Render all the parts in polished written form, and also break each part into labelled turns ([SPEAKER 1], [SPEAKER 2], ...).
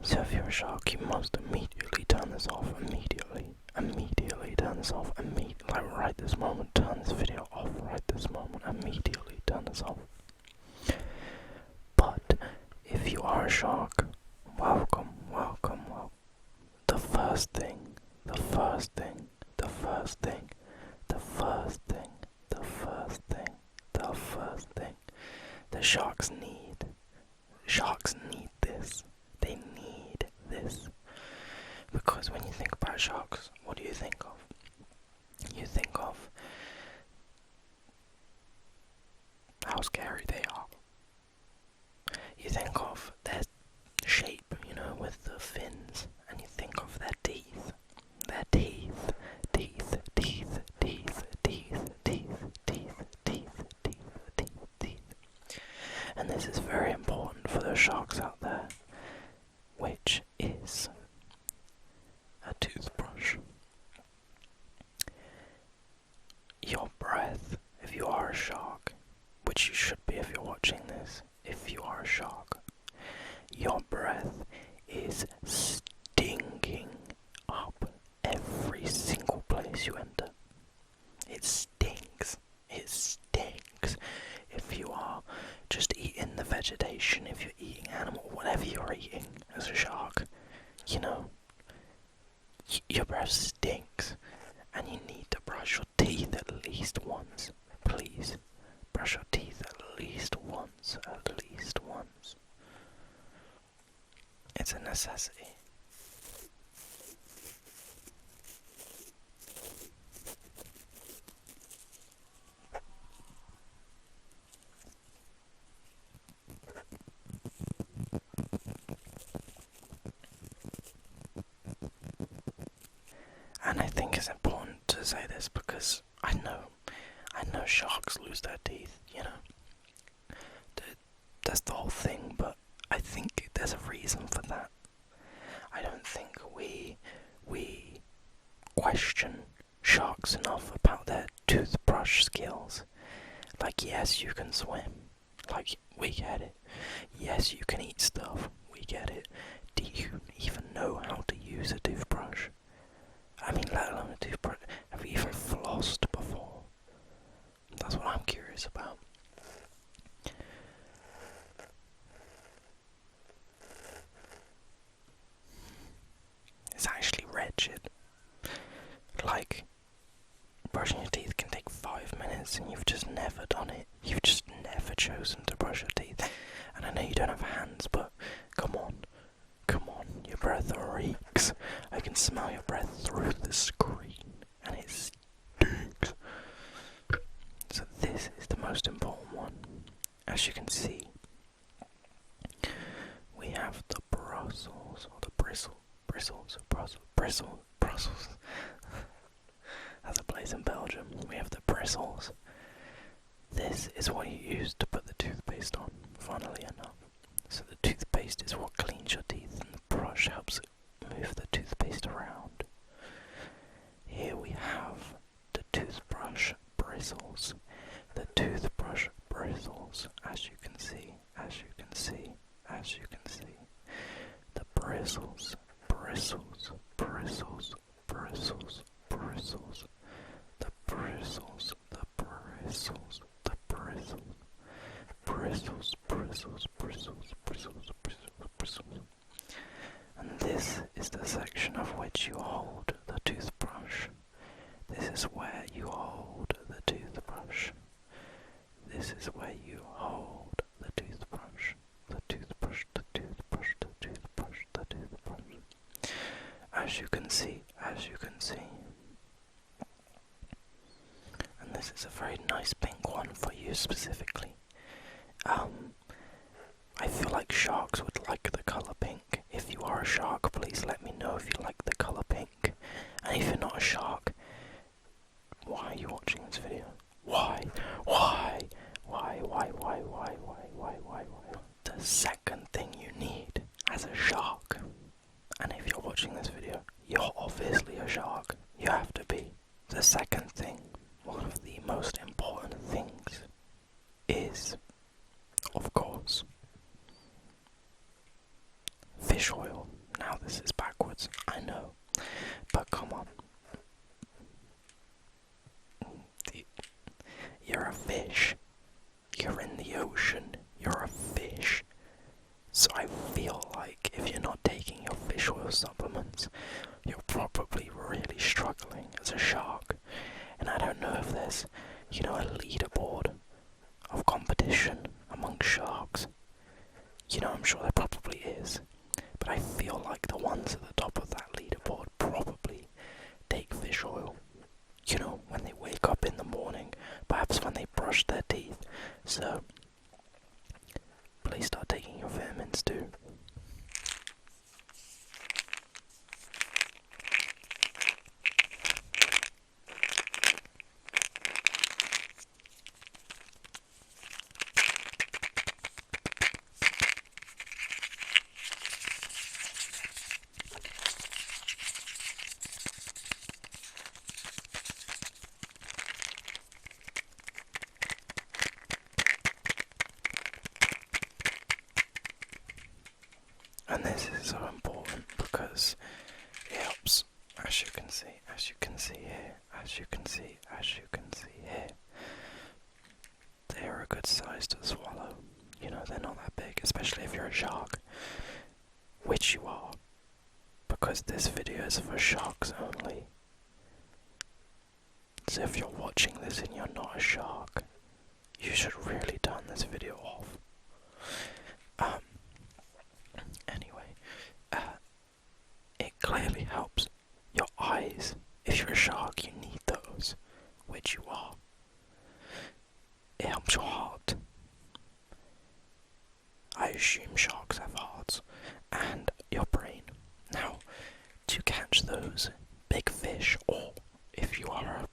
[SPEAKER 1] So if you're a shark, you must immediately turn this off. Immediately turn this off. Like right this moment, turn this video off. Right this moment, immediately turn this off. But if you are a shark, welcome. The first thing the sharks need this. They need this. Because when you think about sharks, what do you think of? You think of how scary they are. You think of their shape, you know, with the fins, and you think of their teeth. Their teeth. And this is very important for the sharks out there, which is a toothbrush. Your breath, if you are a shark, which you should be if you're watching this, if you are a shark, your breath is stinking up every single place you enter. It stinks. If you are just eating the vegetation, if you're eating animal, whatever you're eating as a shark, you know, your breath stinks, and you need to brush your teeth at least once. Please, brush your teeth at least once. It's a necessity. And I think it's important to say this because I know sharks lose their teeth, you know. That's the whole thing, but I think there's a reason for that. I don't think we question sharks enough about their toothbrush skills. Like, yes, you can swim. Like, we get it. Yes, you can eat stuff. We get it. Do you even know how to use a toothbrush? I mean, let alone a toothbrush. Have you even flossed before? That's what I'm curious about. It's actually wretched. Like, brushing your teeth can take 5 minutes and you've just never done it. You've just never chosen to brush your teeth. And I know you don't have hands, but come on, your breath reeks. I can smell your breath through the screen, and it stinks. So this is the most important one. As you can see, we have the Brussels, or the Brussels. That's a place in Belgium. We have the bristles. This is what you use to put the toothpaste on, funnily enough. So the toothpaste is what cleans your teeth, and the brush helps move the toothpaste around. Here we have the toothbrush bristles. The toothbrush bristles, as you can see. The bristles. And this is the section of which you hold the toothbrush. This is where you hold the toothbrush. As you can see. And this is a very nice pink one for you specifically. I feel like sharks would like the colour pink. If you are a shark, please let me know if you like the colour pink. And if you're not a shark, why are you watching this video? Why? The second thing you need as a shark, and if you're watching this video, you're obviously a shark. You have to be. The second thing, one of the most important things, is, of course, fish oil. Now this is backwards, I know. But come on. You're a fish. You're in the ocean. You're a fish. So I feel like if you're not taking your fish oil supplements, you're probably really struggling as a shark. And I don't know if there's, a leaderboard of competition among sharks. I'm sure there probably is. But I feel like the ones at the top of that leaderboard probably take fish oil. When they wake up in the morning, perhaps when they brush their teeth. So, please start taking your vitamins too. And this is so important because it helps, as you can see here, as you can see here. They're a good size to swallow. They're not that big, especially if you're a shark, which you are, because this video is for sharks only. So if you're watching this and you're not a shark, you should really turn this video off. It clearly helps your eyes. If you're a shark, you need those, which you are. It helps your heart. I assume sharks have hearts. And your brain. Now, to catch those big fish, or if you are a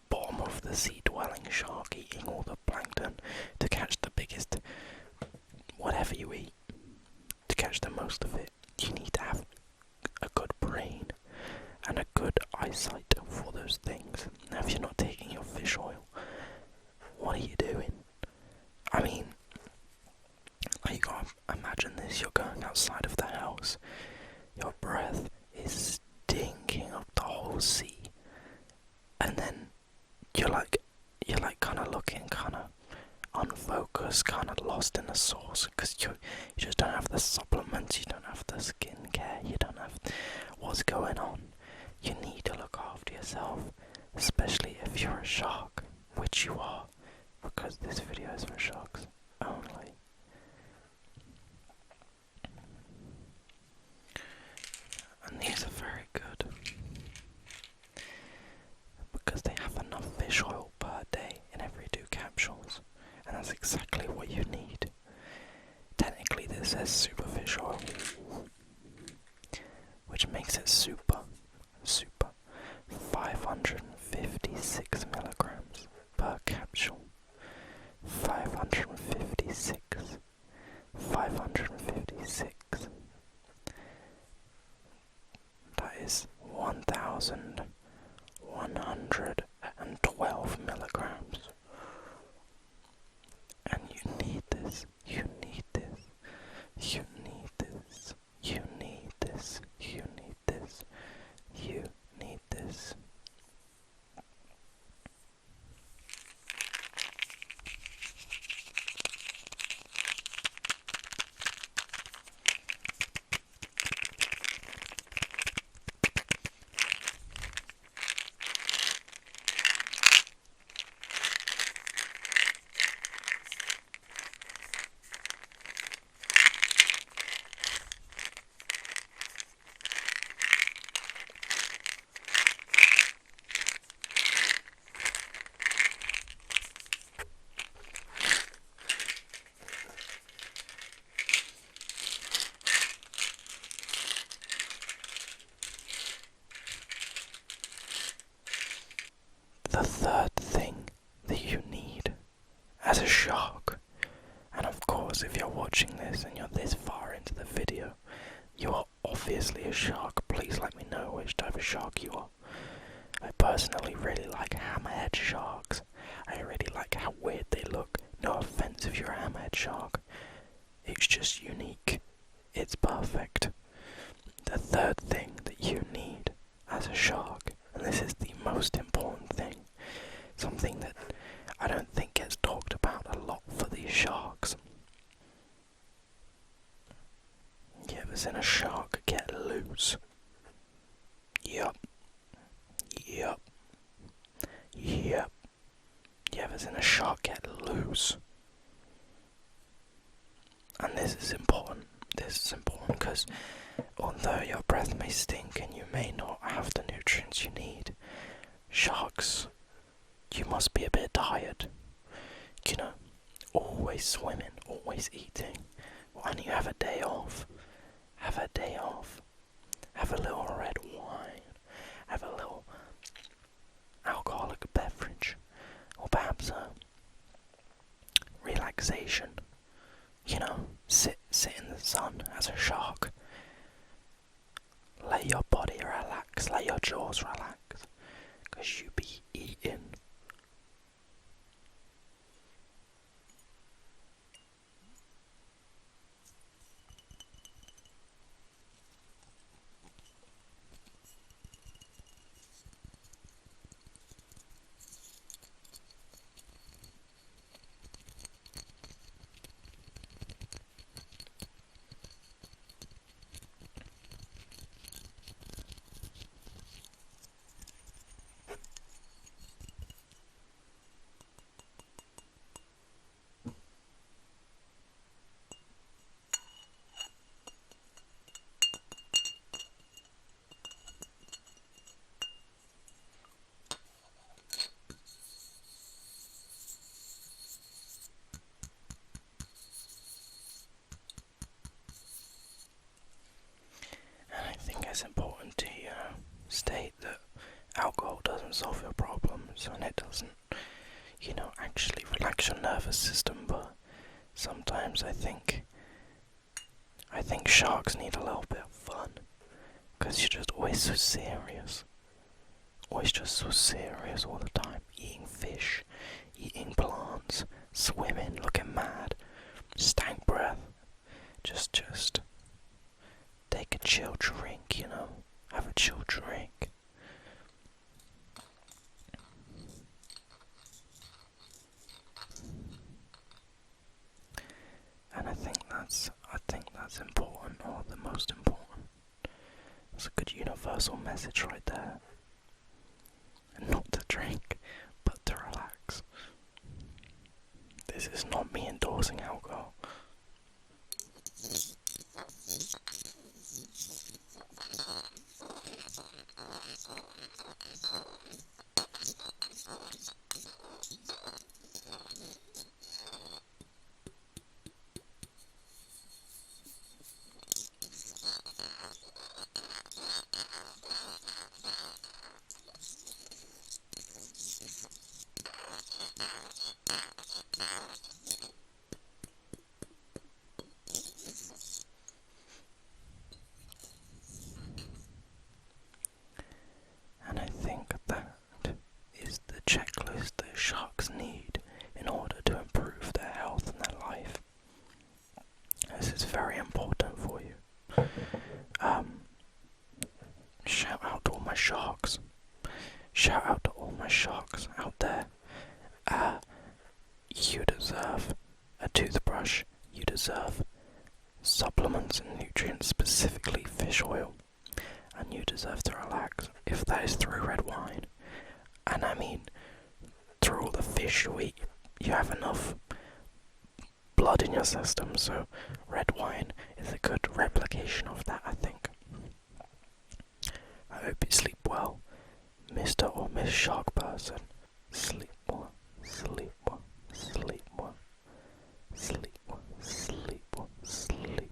[SPEAKER 1] bottom of the sea dwelling shark eating all the plankton, to catch the biggest whatever you eat, to catch the most of it, you need to have a good brain and a good eyesight for those things. Now, if you're not taking your fish oil, what are you doing? I mean, you gotta imagine this: you're going outside of the house, your breath is stinking up the whole sea, and then you're like kind of looking kind of unfocused, kind of lost in the sauce, because you just don't have the supplements, you don't have the skincare, you don't have what's going on. You need to look after yourself, especially if you're a shark, which you are, because this video is for sharks only. And these are very good, because they have enough fish oil per day in every 2 capsules, and that's exactly what you need. Technically this says super fish oil, which makes it super 556 milligrams per capsule. 556. That is 1,112 milligrams. And you need this. You need this. You need this. You need this. You need this. You need this. The third thing that you need as a shark, and of course if you're watching this and you're this far into the video, you are obviously a shark. Please let me know which type of shark you are. I personally really like hammerhead sharks. I really like how weird they look. No offense if you're a hammerhead shark. It's just unique. It's perfect. seen a shark get loose? Yup. Yup. Yup. You ever seen a shark get loose? And this is important. This is important because although your breath may stink and you may not have the nutrients you need, sharks, you must be a bit tired. You know, always swimming, always eating. When you have a day off, have a day off. Have a little red wine. Have a little alcoholic beverage. Or perhaps a relaxation. You know, sit in the sun as a shark. Let your body relax, let your jaws relax, because you be eating. It's important to state that alcohol doesn't solve your problems and it doesn't, actually relax your nervous system, but sometimes I think sharks need a little bit of fun, because you're just always so serious. Always just so serious all the time, eating fish, eating plants, swimming, looking mad, stank breath, just take a chill drink, have a chill drink. And I think that's important, or the most important. It's a good universal message right there. And not to drink, but to relax. This is not me endorsing alcohol. And I think that is the checklist that sharks need in order to improve their health and their life. This is very important for you. Shout out to all my sharks. Shout out to all my sharks out there. You deserve a toothbrush. You deserve supplements and nutrients, specifically fish oil. And you deserve to relax, if that is through red wine. And I mean, through all the fish you eat, you have enough blood in your system, so red wine is a good replication of that, I think.